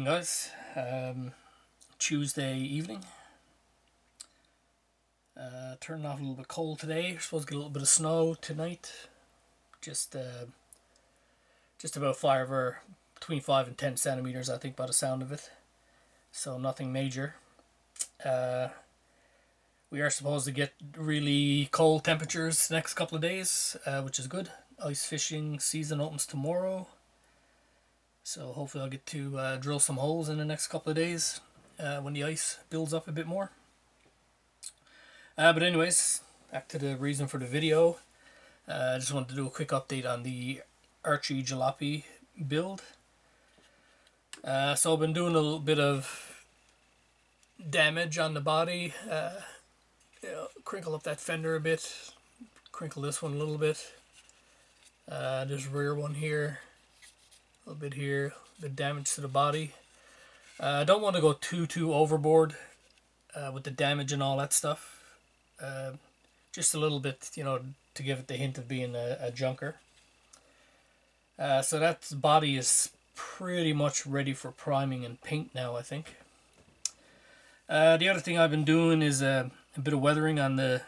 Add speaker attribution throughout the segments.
Speaker 1: evening, guys. Tuesday evening. Turning off a little bit cold today. We're supposed to get a little bit of snow tonight. Just about between 5 and 10 centimeters, I think, by the sound of it. So nothing major. We are supposed to get really cold temperatures the next couple of days, which is good. Ice fishing season opens tomorrow. So hopefully I'll get to drill some holes in the next couple of days when the ice builds up a bit more. But anyways, back to the reason for the video. I just wanted to do a quick update on the Archie Jalopy build. So I've been doing a little bit of damage on the body. Crinkle up that fender a bit. Crinkle this one a little bit. This rear one here. A little bit here, a bit damage to the body. I don't want to go too overboard with the damage and all that stuff. Just a little bit, to give it the hint of being a junker. So that body is pretty much ready for priming and paint now, I think. The other thing I've been doing is a bit of weathering on the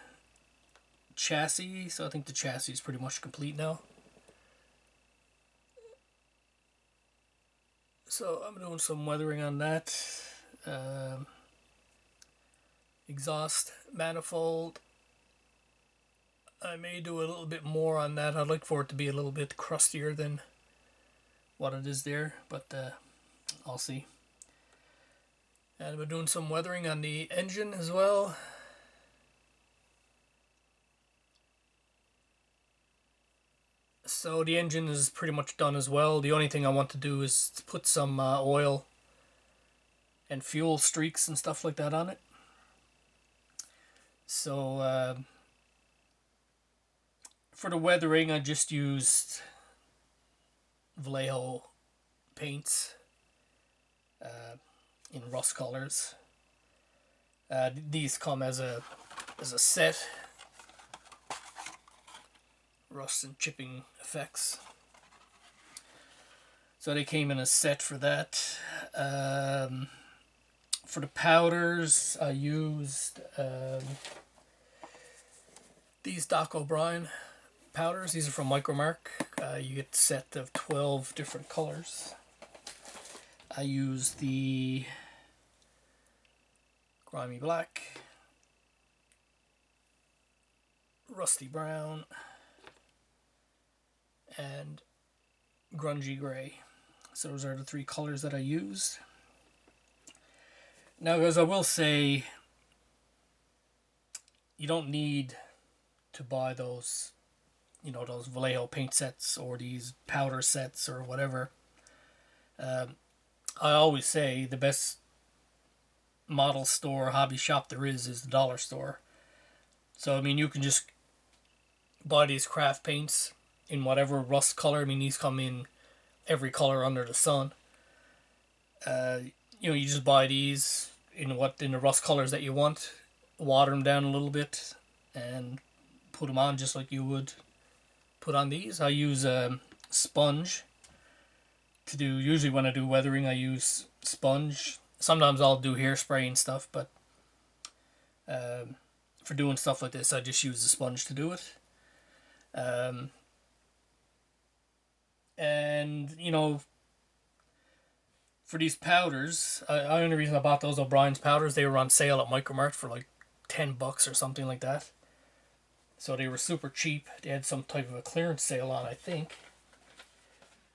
Speaker 1: chassis. So I think the chassis is pretty much complete now. So I'm doing some weathering on that. Exhaust manifold. I may do a little bit more on that. I'd like for it to be a little bit crustier than what it is there, but I'll see. And we're doing some weathering on the engine as well. So the engine is pretty much done as well. The only thing I want to do is put some oil and fuel streaks and stuff like that on it. So for the weathering, I just used Vallejo paints in rust colors. These come as a set. Rust and chipping effects. So they came in a set for that. For the powders, I used these Doc O'Brien powders. These are from Micromark. You get a set of 12 different colors. I used the Grimy Black, Rusty Brown, and Grungy Gray. So those are the three colors that I used. Now, guys, I will say you don't need to buy those, those Vallejo paint sets or these powder sets or whatever. I always say the best model store, hobby shop there is the dollar store. So, I mean, you can just buy these craft paints in whatever rust color. I mean, these come in every color under the sun. You just buy these in the rust colors that you want, water them down a little bit, and put them on just like you would put on these. I use a sponge to do. Usually when I do weathering, I use sponge. Sometimes I'll do hairspray and stuff, but for doing stuff like this, I just use the sponge to do it. And for these powders, the only reason I bought those O'Brien's powders, they were on sale at Micromark for like $10 or something like that. So they were super cheap. They had some type of a clearance sale on, I think.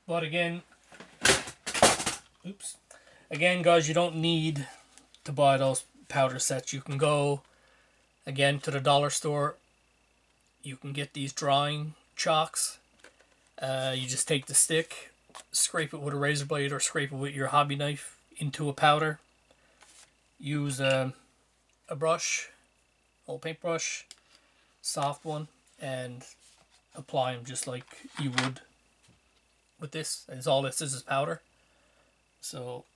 Speaker 1: But again, guys, you don't need to buy those powder sets. You can go again to the dollar store. You can get these drawing chalks. You just take the stick, scrape it with a razor blade or scrape it with your hobby knife into a powder. Use a brush, old paintbrush, soft one, and apply them just like you would with this. It's all this is powder. So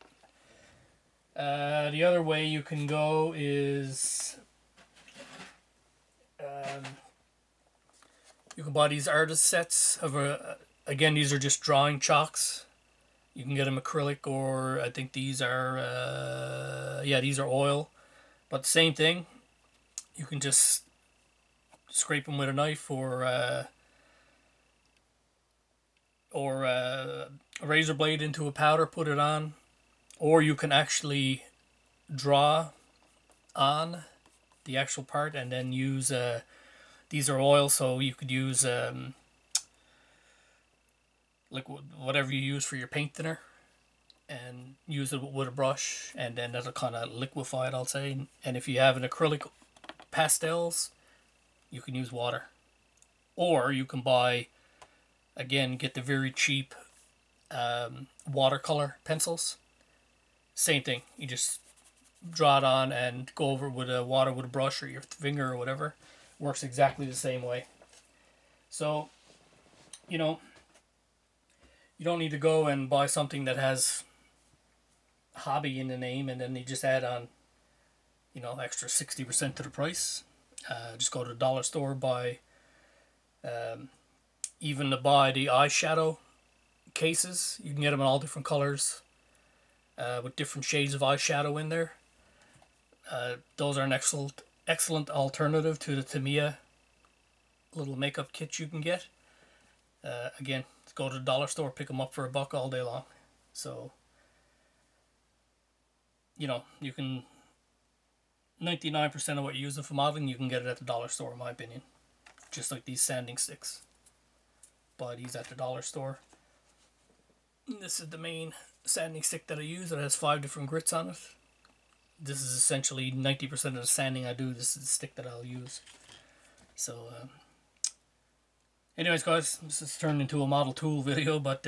Speaker 1: the other way you can go is you can buy these artist sets of again, these are just drawing chalks. You can get them acrylic, or I think these are, yeah, these are oil. But same thing. You can just scrape them with a knife, or a razor blade into a powder, put it on, or you can actually draw on the actual part and then use, these are oil, so you could use like whatever you use for your paint thinner, and use it with a brush, and then that'll kind of liquefy it, I'll say. And if you have an acrylic pastels, you can use water, or you can buy, again, get the very cheap watercolor pencils. Same thing, you just draw it on and go over it with water with a brush or your finger or whatever. Works exactly the same way. So, you know, you don't need to go and buy something that has hobby in the name and then they just add on, extra 60% to the price. Just go to the dollar store, buy, even to buy the eyeshadow cases. You can get them in all different colors, with different shades of eyeshadow in there. Those are an excellent alternative to the Tamiya little makeup kits you can get. Again, go to the dollar store, pick them up for $1 all day long. So, you can, 99% of what you're using for modeling, you can get it at the dollar store, in my opinion. Just like these sanding sticks. Buy these at the dollar store. This is the main sanding stick that I use. It has 5 different grits on it. This is essentially 90% of the sanding I do. This is the stick that I'll use. So, anyways, guys, this has turned into a model tool video. But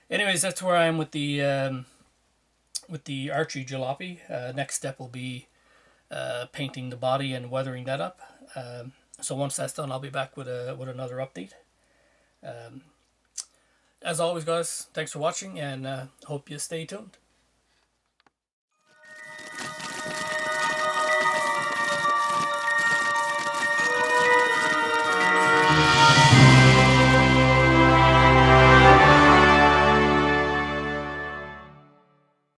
Speaker 1: anyways, that's where I am with the Archie Jalopy. Next step will be painting the body and weathering that up. So once that's done, I'll be back with another update. As always, guys, thanks for watching, and hope you stay tuned.